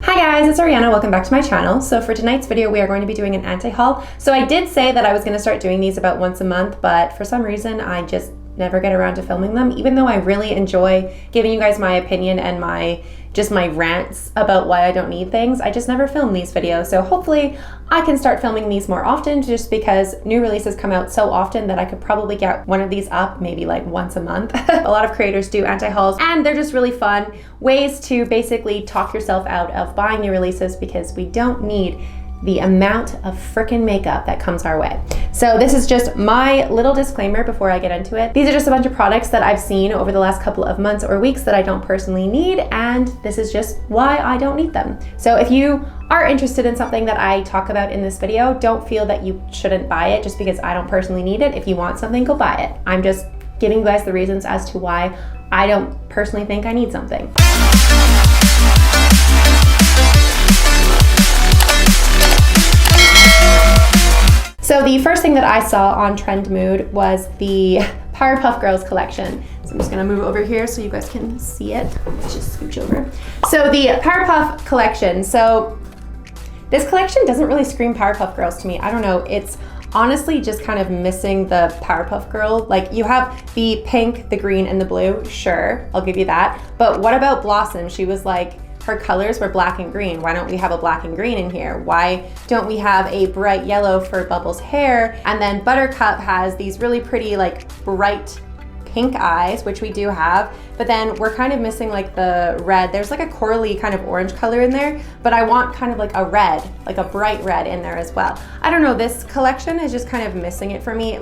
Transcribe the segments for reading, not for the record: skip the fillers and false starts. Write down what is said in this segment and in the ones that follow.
Hi guys, it's Ariana. Welcome back to my channel. So for tonight's video, we are going to be doing an anti-haul. So I did say that I was going to start doing these about once a month, but for some reason I just never get around to filming them, even though I really enjoy giving you guys my opinion and my rants about why I don't need things. I just never film these videos. So hopefully I can start filming these more often, just because new releases come out so often that I could probably get one of these up maybe like once a month. A lot of creators do anti-hauls and they're just really fun ways to basically talk yourself out of buying new releases, because we don't need the amount of frickin' makeup that comes our way. So this is just my little disclaimer before I get into it. These are just a bunch of products that I've seen over the last couple of months or weeks that I don't personally need, and this is just why I don't need them. So if you are interested in something that I talk about in this video, don't feel that you shouldn't buy it just because I don't personally need it. If you want something, go buy it. I'm just giving you guys the reasons as to why I don't personally think I need something. So the first thing that I saw on Trend Mood was the Powerpuff Girls collection. So I'm just gonna move over here so you guys can see it. Let's just scooch over. So the Powerpuff collection. So this collection doesn't really scream Powerpuff Girls to me. I don't know, it's honestly just kind of missing the Powerpuff Girl. Like, you have the pink, the green, and the blue, sure, I'll give you that. But what about Blossom? She was like, her colors were black and green. Why don't we have a black and green in here? Why don't we have a bright yellow for Bubbles' hair? And then Buttercup has these really pretty, like, bright pink eyes, which we do have, but then we're kind of missing like the red. There's like a corally kind of orange color in there, but I want kind of like a red, like a bright red in there as well. I don't know, this collection is just kind of missing it for me.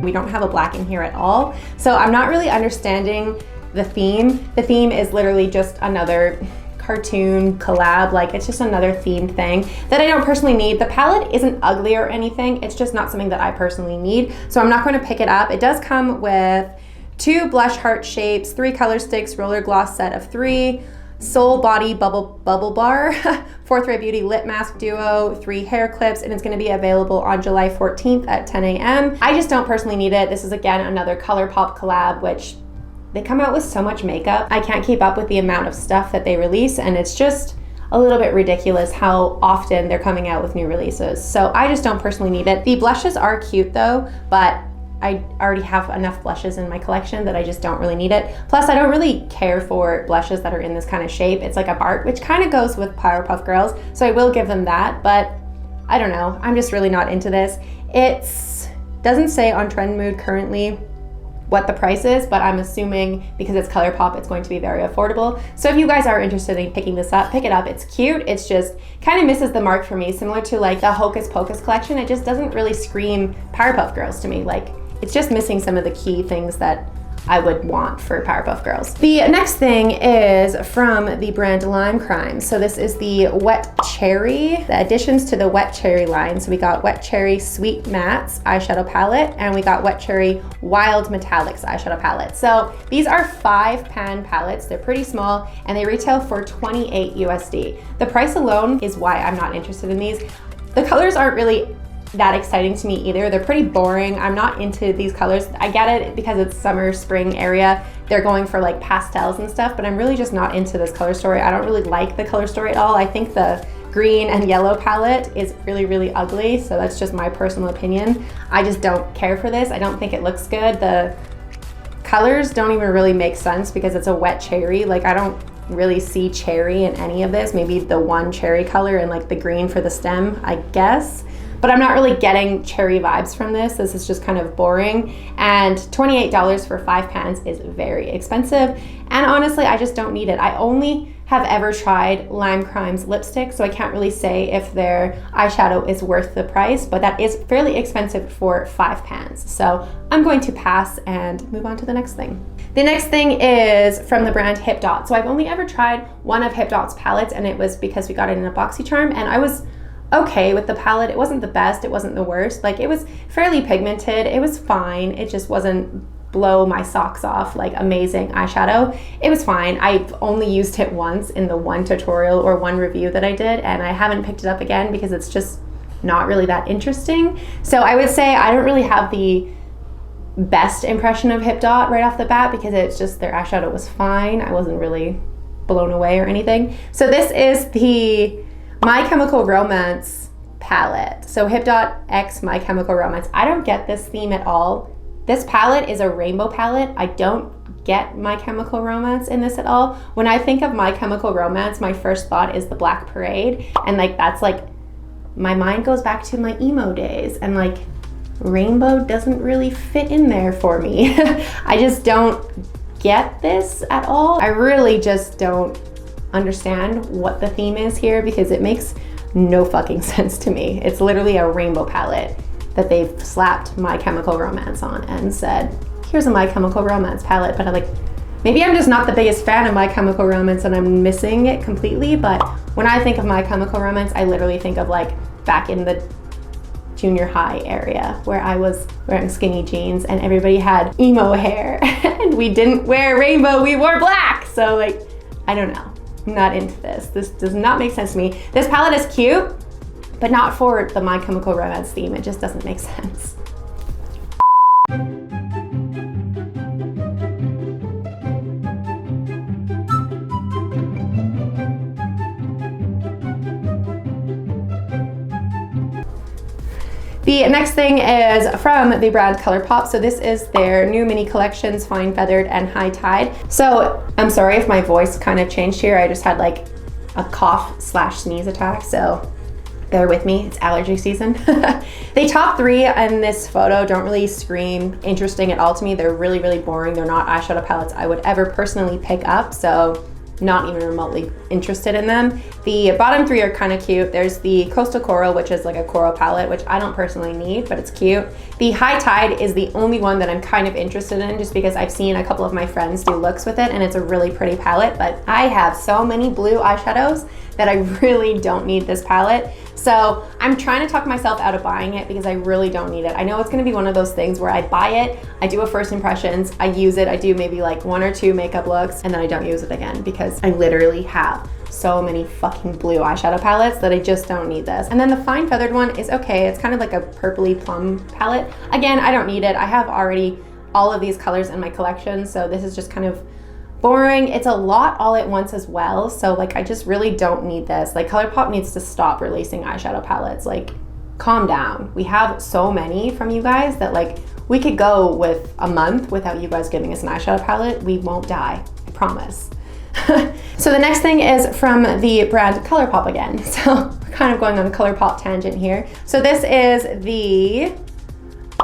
We don't have a black in here at all, so I'm not really understanding the theme. The theme is literally just another cartoon collab, like it's just another themed thing that I don't personally need. The palette isn't ugly or anything, it's just not something that I personally need, so I'm not going to pick it up. It does come with 2 blush heart shapes, 3 color sticks, roller gloss set of 3, Soul Body Bubble Bar, 4th Ray Beauty Lip Mask Duo, 3 hair clips, and it's going to be available on July 14th at 10 a.m. I just don't personally need it. This is again another ColourPop collab, which they come out with so much makeup. I can't keep up with the amount of stuff that they release, and it's just a little bit ridiculous how often they're coming out with new releases. So I just don't personally need it. The blushes are cute though, but I already have enough blushes in my collection that I just don't really need it. Plus, I don't really care for blushes that are in this kind of shape. It's like a Bart, which kind of goes with Powerpuff Girls, so I will give them that, but I don't know. I'm just really not into this. It doesn't say on Trend Mood currently what the price is, but I'm assuming because it's ColourPop, it's going to be very affordable. So if you guys are interested in picking this up, pick it up. It's cute. It's just kind of misses the mark for me, similar to like the Hocus Pocus collection. It just doesn't really scream Powerpuff Girls to me. Like, it's just missing some of the key things that I would want for Powerpuff Girls. The next thing is from the brand Lime Crime. So this is the Wet Cherry, the additions to the Wet Cherry line. So we got Wet Cherry Sweet Mattes eyeshadow palette, and we got Wet Cherry Wild Metallics eyeshadow palette. So these are 5-pan palettes. They're pretty small and they retail for $28 USD. The price alone is why I'm not interested in these. The colors aren't really that exciting to me either. They're pretty boring. I'm not into these colors. I get it because it's summer, spring area. They're going for like pastels and stuff, but I'm really just not into this color story. I don't really like the color story at all. I think the green and yellow palette is really, really ugly. So that's just my personal opinion. I just don't care for this. I don't think it looks good. The colors don't even really make sense because it's a wet cherry. Like, I don't really see cherry in any of this. Maybe the one cherry color and like the green for the stem, I guess. But I'm not really getting cherry vibes from this. This is just kind of boring. And $28 for 5 pans is very expensive. And honestly, I just don't need it. I only have ever tried Lime Crime's lipstick, so I can't really say if their eyeshadow is worth the price, but that is fairly expensive for 5 pans. So I'm going to pass and move on to the next thing. The next thing is from the brand Hip Dot. So I've only ever tried one of Hip Dot's palettes, and it was because we got it in a BoxyCharm, and I was okay with the palette. It wasn't the best, it wasn't the worst. Like, it was fairly pigmented, it was fine. It just wasn't blow my socks off, like amazing eyeshadow. It was fine. I've only used it once in the one tutorial or one review that I did, and I haven't picked it up again because it's just not really that interesting. So I would say I don't really have the best impression of Hip Dot right off the bat because it's just their eyeshadow was fine. I wasn't really blown away or anything. So this is the My Chemical Romance palette. So Hip Dot X My Chemical Romance. I don't get this theme at all. This palette is a rainbow palette. I don't get My Chemical Romance in this at all. When I think of My Chemical Romance, my first thought is the Black Parade, and like that's like my mind goes back to my emo days, and like rainbow doesn't really fit in there for me. I just don't get this at all. I really just don't understand what the theme is here because it makes no fucking sense to me. It's literally a rainbow palette that they've slapped My Chemical Romance on and said, here's a My Chemical Romance palette. But I'm like, maybe I'm just not the biggest fan of My Chemical Romance and I'm missing it completely. But when I think of My Chemical Romance, I literally think of like back in the junior high area where I was wearing skinny jeans and everybody had emo hair and we didn't wear rainbow, we wore black. So like, I don't know, I'm not into this. This does not make sense to me. This palette is cute, but not for the My Chemical Romance theme. It just doesn't make sense. The next thing is from the brand ColourPop. So this is their new mini collections, Fine Feathered and High Tide. So I'm sorry if my voice kind of changed here. I just had like a cough / sneeze attack. So bear with me, it's allergy season. The top three in this photo don't really scream interesting at all to me. They're really, really boring. They're not eyeshadow palettes I would ever personally pick up. So not even remotely interested in them. The bottom three are kind of cute. There's the Coastal Coral, which is like a coral palette, which I don't personally need, but it's cute. The High Tide is the only one that I'm kind of interested in just because I've seen a couple of my friends do looks with it and it's a really pretty palette, but I have so many blue eyeshadows that I really don't need this palette. So I'm trying to talk myself out of buying it because I really don't need it. I know it's gonna be one of those things where I buy it, I do a first impressions, I use it, I do maybe like 1 or 2 makeup looks, and then I don't use it again because I literally have so many fucking blue eyeshadow palettes that I just don't need this. And then the Fine Feathered one is okay. It's kind of like a purpley plum palette. Again, I don't need it. I have already all of these colors in my collection, so this is just kind of boring. It's a lot all at once as well, so like I just really don't need this. Like ColourPop needs to stop releasing eyeshadow palettes. Like, calm down. We have so many from you guys that like we could go with a month without you guys giving us an eyeshadow palette. We won't die, I promise. So the next thing is from the brand ColourPop again. So we're kind of going on a ColourPop tangent here. So this is the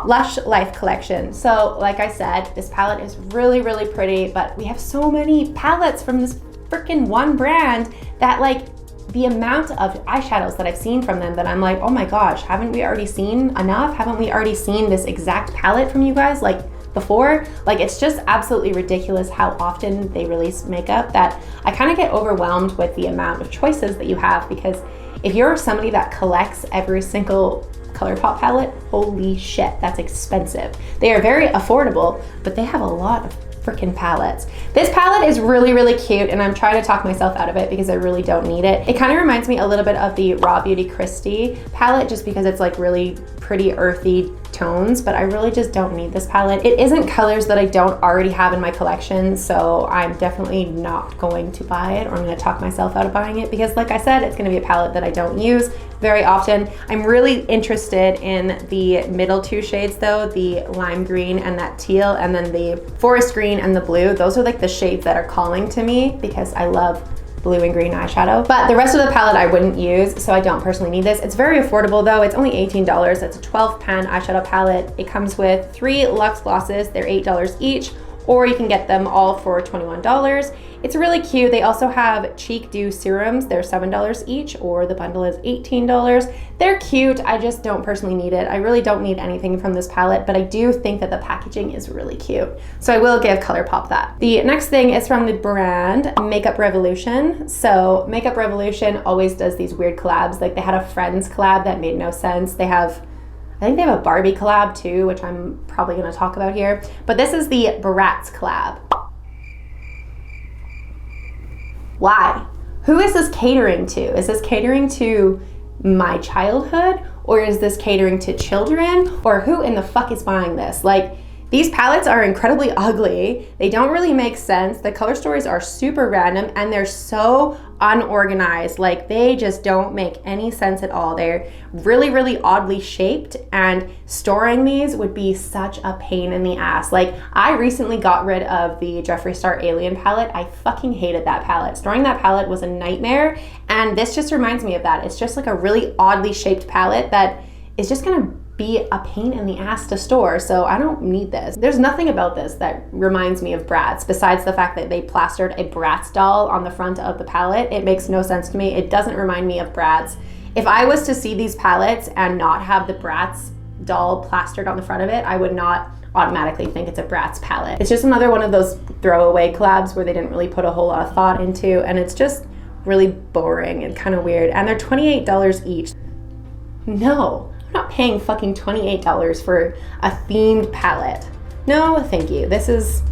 Lush Life collection. So like I said, this palette is really, really pretty, but we have so many palettes from this freaking one brand that like the amount of eyeshadows that I've seen from them that I'm like, oh my gosh, haven't we already seen enough? Haven't we already seen this exact palette from you guys like before? Like, it's just absolutely ridiculous how often they release makeup that I kind of get overwhelmed with the amount of choices that you have, because if you're somebody that collects every single ColourPop palette, holy shit, that's expensive. They are very affordable, but they have a lot of freaking palettes. This palette is really, really cute, and I'm trying to talk myself out of it because I really don't need it. It kind of reminds me a little bit of the Raw Beauty Christie palette just because it's like really pretty earthy tones, but I really just don't need this palette. It isn't colors that I don't already have in my collection, so I'm definitely not going to buy it, or I'm going to talk myself out of buying it because like I said, it's going to be a palette that I don't use very often. I'm really interested in the middle two shades though, the lime green and that teal, and then the forest green and the blue. Those are like the shades that are calling to me because I love blue and green eyeshadow. But the rest of the palette I wouldn't use, so I don't personally need this. It's very affordable though. It's only $18. It's a 12 pan eyeshadow palette. It comes with 3 luxe glosses. They're $8 each, or you can get them all for $21. It's really cute. They also have Cheek Dew serums. They're $7 each, or the bundle is $18. They're cute. I just don't personally need it. I really don't need anything from this palette, but I do think that the packaging is really cute. So I will give ColourPop that. The next thing is from the brand Makeup Revolution. So Makeup Revolution always does these weird collabs. Like they had a Friends collab that made no sense. They have, I think they have a Barbie collab too, which I'm probably gonna talk about here. But this is the Bratz collab. Why? Who is this catering to? Is this catering to my childhood, or is this catering to children, or who in the fuck is buying this? Like, These palettes are incredibly ugly. They don't really make sense. The color stories are super random and they're so unorganized. Like they just don't make any sense at all. They're really, really oddly shaped, and storing these would be such a pain in the ass. Like I recently got rid of the Jeffree Star Alien palette. I fucking hated that palette. Storing that palette was a nightmare, and this just reminds me of that. It's just like a really oddly shaped palette that is just gonna be a pain in the ass to store, so I don't need this. There's nothing about this that reminds me of Bratz besides the fact that they plastered a Bratz doll on the front of the palette. It makes no sense to me. It doesn't remind me of Bratz. If I was to see these palettes and not have the Bratz doll plastered on the front of it, I would not automatically think it's a Bratz palette. It's just another one of those throwaway collabs where they didn't really put a whole lot of thought into, and it's just really boring and kind of weird. And they're $28 each. No. Not paying fucking $28 for a themed palette. No, thank you. This is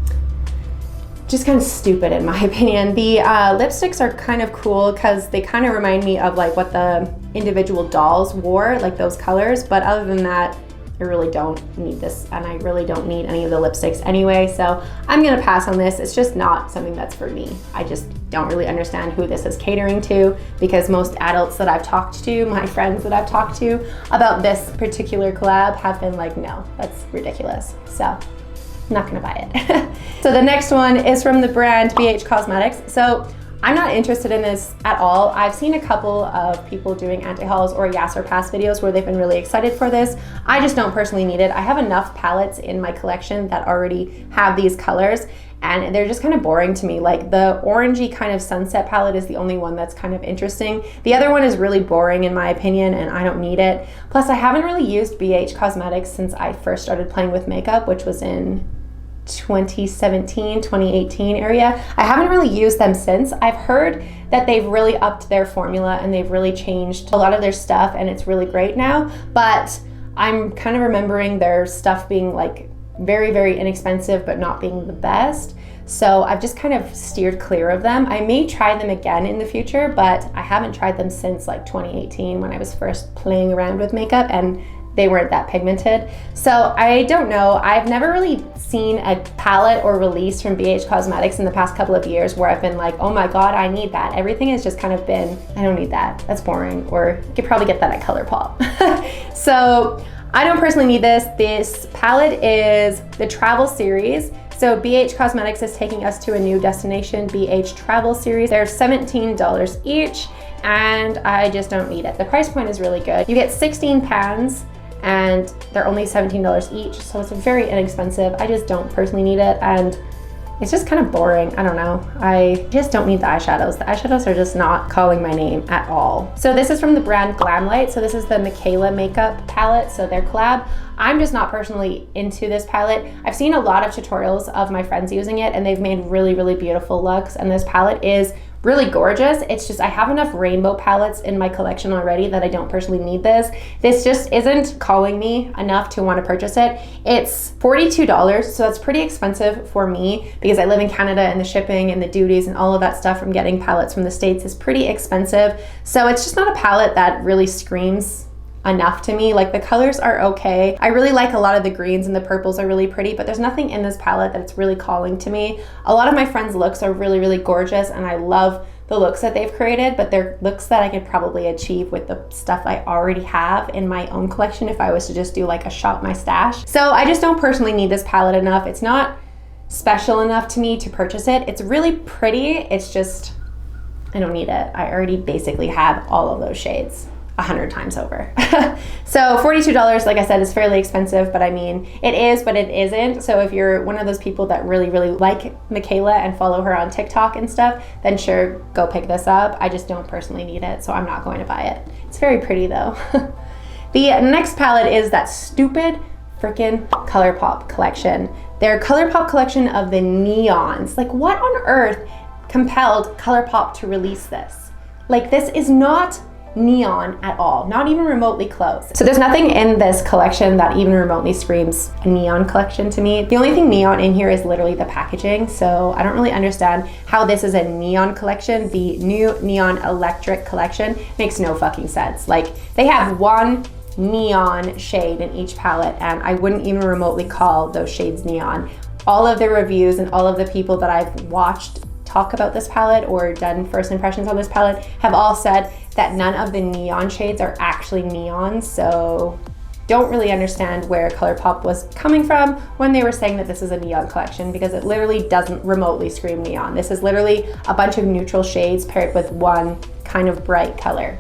just kind of stupid in my opinion. The lipsticks are kind of cool because they kind of remind me of like what the individual dolls wore, like those colors. But other than that, I really don't need this, and I really don't need any of the lipsticks anyway, so I'm gonna pass on this. It's just not something that's for me. I just don't really understand who this is catering to, because most adults that I've talked to, my friends that I've talked to about this particular collab have been like, no, that's ridiculous. So I'm not gonna buy it. So the next one is from the brand BH Cosmetics. So I'm not interested in this at all. I've seen a couple of people doing anti-hauls or Yes or Pass videos where they've been really excited for this. I just don't personally need it. I have enough palettes in my collection that already have these colors, and they're just kind of boring to me. Like the orangey kind of sunset palette is the only one that's kind of interesting. The other one is really boring in my opinion, and I don't need it. Plus I haven't really used BH Cosmetics since I first started playing with makeup, which was in 2017, 2018 area. I haven't really used them since. I've heard that they've really upped their formula and they've really changed a lot of their stuff, and it's really great now, but I'm kind of remembering their stuff being like very, very inexpensive but not being the best. So I've just kind of steered clear of them. I may try them again in the future, but I haven't tried them since like 2018 when I was first playing around with makeup, and they weren't that pigmented. So I don't know. I've never really seen a palette or release from BH Cosmetics in the past couple of years where I've been like, oh my God, I need that. Everything has just kind of been, I don't need that. That's boring. Or you could probably get that at ColourPop. So I don't personally need this. This palette is the Travel Series. So BH Cosmetics is taking us to a new destination, BH Travel Series. They're $17 each, and I just don't need it. The price point is really good. You get 16 pans, and they're only $17 each, so it's very inexpensive. I just don't personally need it, and it's just kind of boring. I don't know. I just don't need the eyeshadows. The eyeshadows are just not calling my name at all. So this is from the brand Glam Light. So this is the Michaela makeup palette, so their collab. I'm just not personally into this palette. I've seen a lot of tutorials of my friends using it, and they've made really, really beautiful looks, and this palette is really gorgeous. It's just I have enough rainbow palettes in my collection already that I don't personally need this. This just isn't calling me enough to want to purchase it. It's $42, so that's pretty expensive for me because I live in Canada, and the shipping and the duties and all of that stuff from getting palettes from the States is pretty expensive. So it's just not a palette that really screams enough to me. Like the colors are okay. I really like a lot of the greens, and the purples are really pretty, but there's nothing in this palette that's really calling to me. A lot of my friends' looks are really, really gorgeous, and I love the looks that they've created, but they're looks that I could probably achieve with the stuff I already have in my own collection if I was to just do like a shop my stash. So I just don't personally need this palette enough. It's not special enough to me to purchase it. It's really pretty. It's just, I don't need it. I already basically have all of those shades 100 times over. So $42, like I said, is fairly expensive, but I mean, it is, but it isn't. So if you're one of those people that really, really like Michaela and follow her on TikTok and stuff, then sure, go pick this up. I just don't personally need it, so I'm not going to buy it. It's very pretty though. The next palette is that stupid freaking ColourPop collection. Their ColourPop collection of the neons. Like, what on earth compelled ColourPop to release this? Like, this is not neon at all, not even remotely close. So there's nothing in this collection that even remotely screams a neon collection to me. The only thing neon in here is literally the packaging, so I don't really understand how this is a neon collection. The new neon electric collection makes no fucking sense. Like, they have one neon shade in each palette, and I wouldn't even remotely call those shades neon. All of the reviews and all of the people that I've watched talk about this palette or done first impressions on this palette have all said that none of the neon shades are actually neon, so don't really understand where ColourPop was coming from when they were saying that this is a neon collection, because it literally doesn't remotely scream neon. This is literally a bunch of neutral shades paired with one kind of bright color.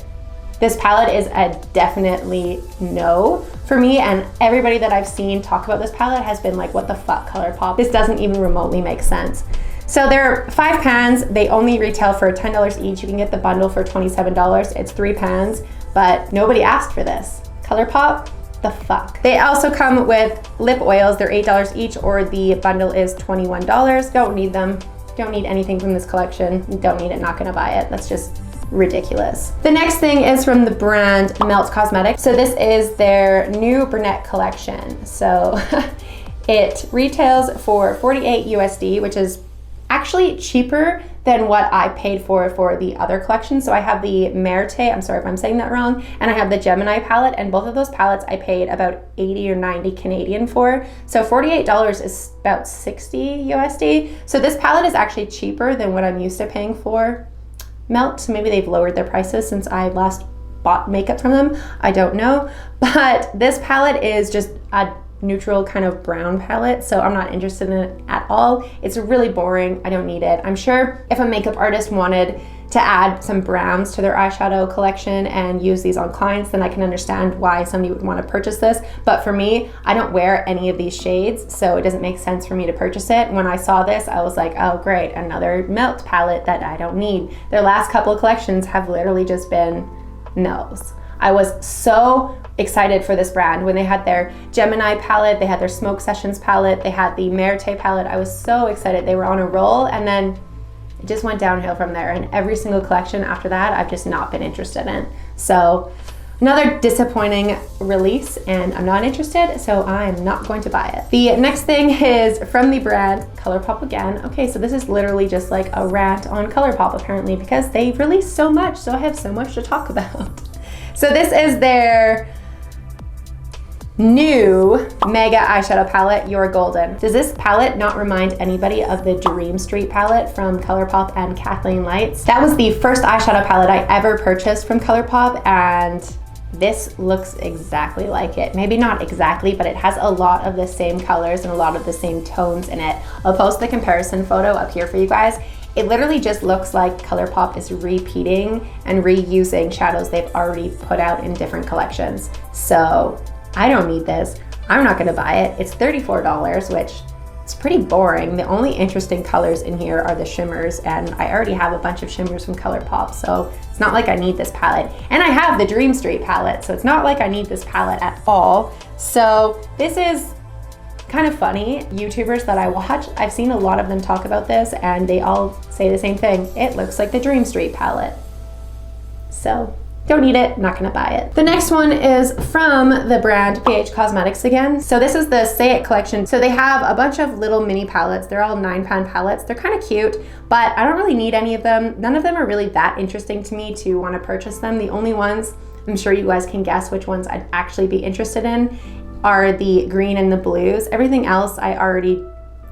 This palette is a definitely no for me, and everybody that I've seen talk about this palette has been like, what the fuck, ColourPop? This doesn't even remotely make sense. So there are 5 pans. They only retail for $10 each. You can get the bundle for $27. It's 3 pans, but nobody asked for this. ColourPop, the fuck? They also come with lip oils. They're $8 each, or the bundle is $21. Don't need them. Don't need anything from this collection. Don't need it, not gonna buy it. That's just ridiculous. The next thing is from the brand Melt Cosmetics. So this is their new brunette collection. So it retails for $48 USD, which is actually cheaper than what I paid for the other collection. So I have the Merte, I'm sorry if I'm saying that wrong, and I have the Gemini palette, and both of those palettes I paid about 80 or 90 Canadian for. So $48 is about 60 USD. So this palette is actually cheaper than what I'm used to paying for Melt. So maybe they've lowered their prices since I last bought makeup from them. I don't know. But this palette is just a neutral kind of brown palette, so I'm not interested in it at all. It's really boring. I don't need it. I'm sure if a makeup artist wanted to add some browns to their eyeshadow collection and use these on clients, then I can understand why somebody would want to purchase this. But for me, I don't wear any of these shades, so it doesn't make sense for me to purchase it. When I saw this, I was like, oh great, another Melt palette that I don't need. Their last couple of collections have literally just been no's. I was so excited for this brand when they had their Gemini palette, they had their Smoke Sessions palette, they had the Merte palette. I was so excited. They were on a roll, and then it just went downhill from there. And every single collection after that, I've just not been interested in. So another disappointing release, and I'm not interested, so I'm not going to buy it. The next thing is from the brand ColourPop again. Okay, so this is literally just like a rant on ColourPop apparently, because they release so much, so I have so much to talk about. So this is their new mega eyeshadow palette, You're Golden. Does this palette not remind anybody of the Dream Street palette from ColourPop and Kathleen Lights? That was the first eyeshadow palette I ever purchased from ColourPop, and this looks exactly like it. Maybe not exactly, but it has a lot of the same colors and a lot of the same tones in it. I'll post the comparison photo up here for you guys. It literally just looks like ColourPop is repeating and reusing shadows they've already put out in different collections. So I don't need this. I'm not gonna buy it. It's $34, which is pretty boring. The only interesting colors in here are the shimmers, and I already have a bunch of shimmers from ColourPop, so it's not like I need this palette. And I have the Dream Street palette, so it's not like I need this palette at all. So this is kind of funny. YouTubers that I watch, I've seen a lot of them talk about this, and they all say the same thing. It looks like the Dream Street palette. So don't need it, not gonna buy it. The next one is from the brand PH Cosmetics again. So this is the Say It collection. So they have a bunch of little mini palettes. They're all 9-pan palettes. They're kind of cute, but I don't really need any of them. None of them are really that interesting to me to want to purchase them. The only ones, I'm sure you guys can guess which ones I'd actually be interested in, are the green and the blues. Everything else I already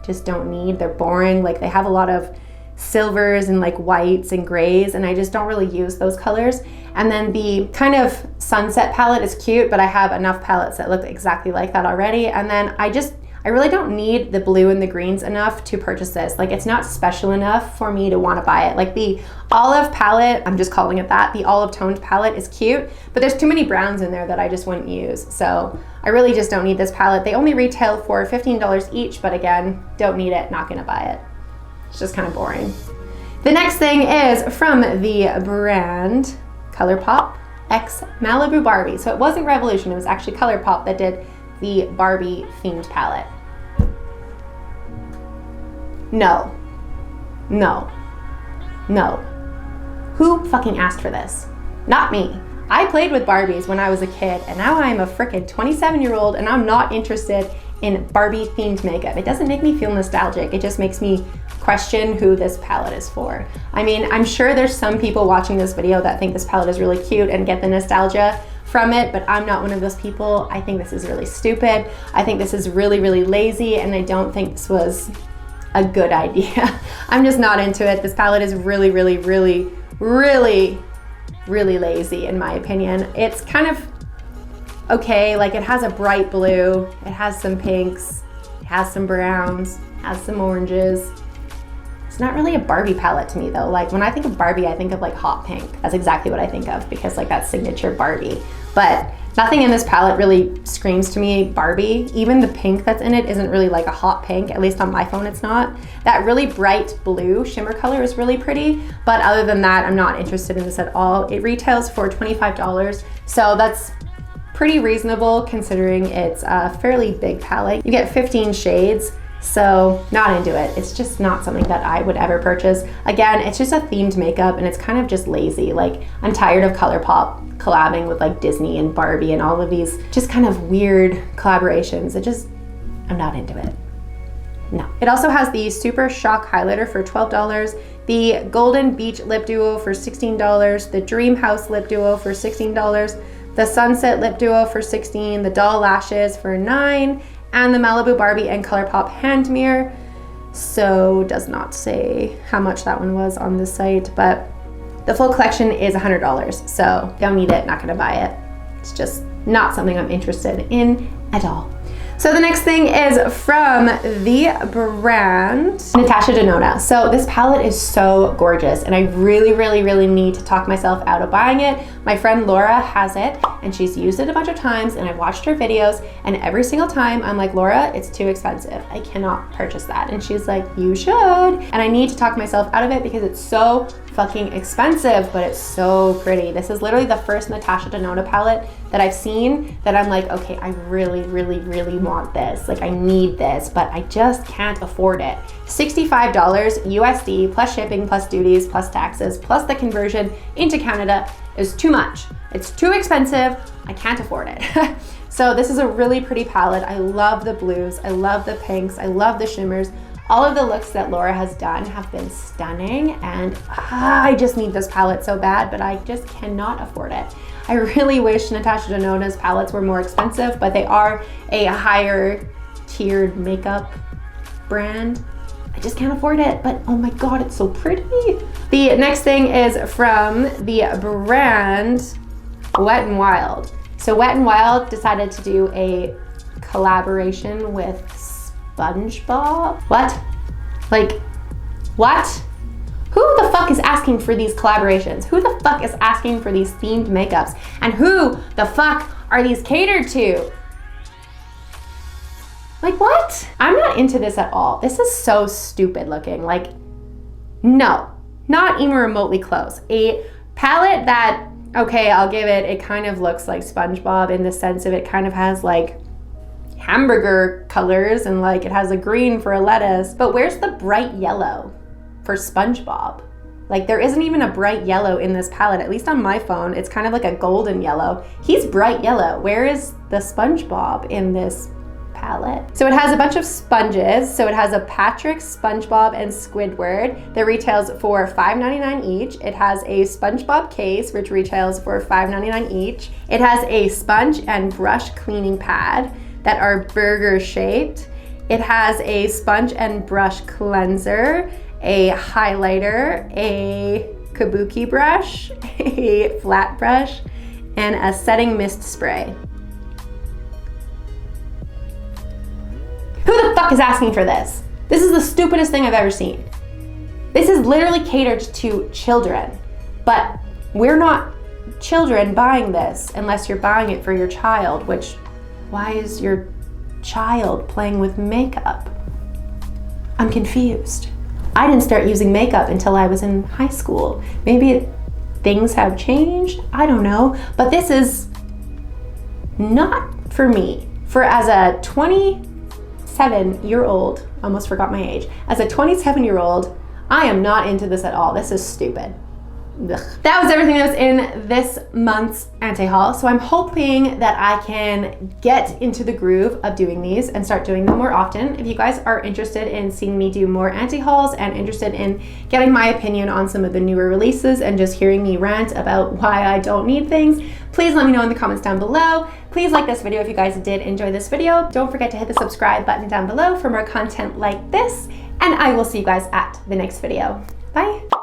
just don't need. They're boring. Like, they have a lot of silvers and like whites and grays, and I just don't really use those colors. And then the kind of sunset palette is cute, but I have enough palettes that look exactly like that already. And then I really don't need the blue and the greens enough to purchase this. Like, it's not special enough for me to want to buy it. Like, the olive palette, I'm just calling it that, the olive toned palette is cute, but there's too many browns in there that I just wouldn't use. So I really just don't need this palette. They only retail for $15 each, but again, don't need it, not gonna buy it. It's just kind of boring. The next thing is from the brand ColourPop X Malibu Barbie. So it wasn't Revolution, it was actually ColourPop that did the Barbie themed palette. No. No. No. Who fucking asked for this? Not me. I played with Barbies when I was a kid, and now I'm a frickin' 27-year-old and I'm not interested in Barbie themed makeup. It doesn't make me feel nostalgic. It just makes me question who this palette is for. I mean, I'm sure there's some people watching this video that think this palette is really cute and get the nostalgia from it, but I'm not one of those people. I think this is really stupid. I think this is really, really lazy, and I don't think this was a good idea. I'm just not into it. This palette is really, really, really, really, really lazy in my opinion. It's kind of okay, like it has a bright blue, it has some pinks, it has some browns, it has some oranges. It's not really a Barbie palette to me though. Like when I think of Barbie, I think of like hot pink. That's exactly what I think of because like that's signature Barbie. But nothing in this palette really screams to me Barbie. Even the pink that's in it isn't really like a hot pink, at least on my phone it's not. That really bright blue shimmer color is really pretty, but other than that, I'm not interested in this at all. It retails for $25, so that's pretty reasonable considering it's a fairly big palette. You get 15 shades. So not into it. It's just not something that I would ever purchase. Again, it's just a themed makeup and it's kind of just lazy. Like I'm tired of ColourPop collabing with like Disney and Barbie and all of these just kind of weird collaborations. I'm not into it. No. It also has the Super Shock Highlighter for $12, the Golden Beach Lip Duo for $16, the Dream House Lip Duo for $16, the Sunset Lip Duo for $16, the Doll Lashes for $9, and the Malibu Barbie and ColourPop hand mirror. So does not say how much that one was on this site, but the full collection is $100. So don't need it, not gonna buy it. It's just not something I'm interested in at all. So the next thing is from the brand Natasha Denona. So this palette is so gorgeous and I really, really, really need to talk myself out of buying it. My friend Laura has it and she's used it a bunch of times and I've watched her videos and every single time I'm like, Laura, it's too expensive. I cannot purchase that. And she's like, you should. And I need to talk myself out of it because it's so fucking expensive, but it's so pretty. This is literally the first Natasha Denona palette that I've seen that I'm like, okay, I really, really, really want this. Like I need this, but I just can't afford it. $65 USD plus shipping, plus duties, plus taxes, plus the conversion into Canada is too much. It's too expensive. I can't afford it. So this is a really pretty palette. I love the blues. I love the pinks. I love the shimmers. All of the looks that Laura has done have been stunning and I just need this palette so bad, but I just cannot afford it. I really wish Natasha Denona's palettes were more expensive, but they are a higher tiered makeup brand. I just can't afford it, but oh my God, it's so pretty. The next thing is from the brand Wet n Wild. So Wet n Wild decided to do a collaboration with SpongeBob? What? Like, what? Who the fuck is asking for these collaborations? Who the fuck is asking for these themed makeups? And who the fuck are these catered to? Like what? I'm not into this at all. This is so stupid looking. Like, no, not even remotely close. A palette that, okay, I'll give it, it kind of looks like SpongeBob in the sense of it kind of has like hamburger colors and like it has a green for a lettuce, but where's the bright yellow for SpongeBob? Like there isn't even a bright yellow in this palette, at least on my phone. It's kind of like a golden yellow. He's bright yellow. Where is the SpongeBob in this palette? So it has a bunch of sponges. So it has a Patrick, SpongeBob, and Squidward that retails for $5.99 each. It has a SpongeBob case, which retails for $5.99 each. It has a sponge and brush cleaning pad that are burger shaped. It has a sponge and brush cleanser, a highlighter, a kabuki brush, a flat brush, and a setting mist spray. Who the fuck is asking for this? This is the stupidest thing I've ever seen. This is literally catered to children, but we're not children buying this unless you're buying it for your child, which why is your child playing with makeup? I'm confused. I didn't start using makeup until I was in high school. Maybe things have changed, I don't know. But this is not for me. For as a 27-year-old, almost forgot my age, as a 27-year-old, I am not into this at all. This is stupid. That was everything that was in this month's anti-haul. So I'm hoping that I can get into the groove of doing these and start doing them more often. If you guys are interested in seeing me do more anti-hauls and interested in getting my opinion on some of the newer releases and just hearing me rant about why I don't need things, please let me know in the comments down below. Please like this video if you guys did enjoy this video. Don't forget to hit the subscribe button down below for more content like this, and I will see you guys at the next video. Bye.